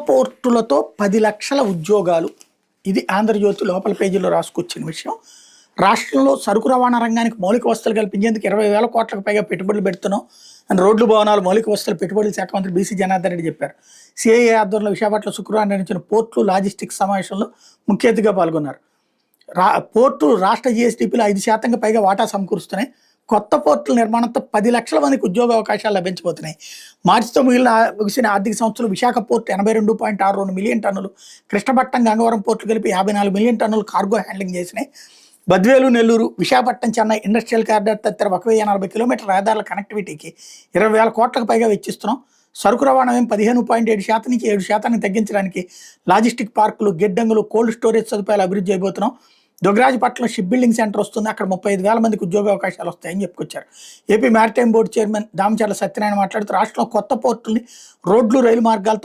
పోర్టులతో 10,00,000 ఉద్యోగాలు. ఇది ఆంధ్రజ్యోతి లోపల పేజీలో రాసుకొచ్చిన విషయం. రాష్ట్రంలో సరుకు రవాణా రంగానికి మౌలిక వసతులు కల్పించేందుకు 20,000 కోట్లకు పైగా పెట్టుబడులు పెడుతున్నాం అని రోడ్లు, భవనాలు, మౌలిక వసతులు పెట్టుబడుల శాఖ మంత్రి బీసీ జనార్దన్ రెడ్డి చెప్పారు. సిఐఏ ఆధ్వర్యంలో విశాఖపట్నం శుక్రవారం నిర్వహించిన పోర్టు లాజిస్టిక్స్ సమావేశంలో ముఖ్య అతిథిగా పాల్గొన్నారు. పోర్టు రాష్ట్ర జీఎస్డీపీలో 5% పైగా వాటా సమకూరుస్తున్నాయి. కొత్త పోర్టుల నిర్మాణంతో 10,00,000 మందికి ఉద్యోగ అవకాశాలు లభించబోతున్నాయి. మార్చితో ముగిసిన ఆర్థిక సంవత్సరంలో విశాఖ పోర్టు 82.62 మిలియన్ టన్నులు, కృష్ణపట్నం, గంగవరం పోర్టులు కలిపి 54 మిలియన్ టన్నులు కార్గో హ్యాండ్లింగ్ చేసినాయి. బద్వేలు, నెల్లూరు, విశాఖపట్నం, చెన్నై ఇండస్ట్రియల్ కారిడార్ తదితర 1,040 కిలోమీటర్ల రహదారుల కనెక్టివిటీకి 20,000 కోట్లకు పైగా వెచ్చిస్తున్నాం. సరుకు రవాణా 15.7% నుంచి 7% తగ్గించడానికి లాజిస్టిక్ పార్కులు, గిడ్డంగులు, కోల్డ్ స్టోరేజ్ సదుపాయాలు అభివృద్ధి చేయబోతున్నాం. దుగ్గరాజపట్నం షిప్ బిల్డింగ్ సెంటర్ వస్తుంది. అక్కడ 35,000 మందికి ఉద్యోగ అవకాశాలు వస్తాయని చెప్పుకొచ్చారు. AP maritime board chairman Damacharla Satyanarayana మాట్లాడుతూ రాష్ట్రంలో కొత్త పోర్టుల్ని రోడ్లు, రైలు మార్గాలతో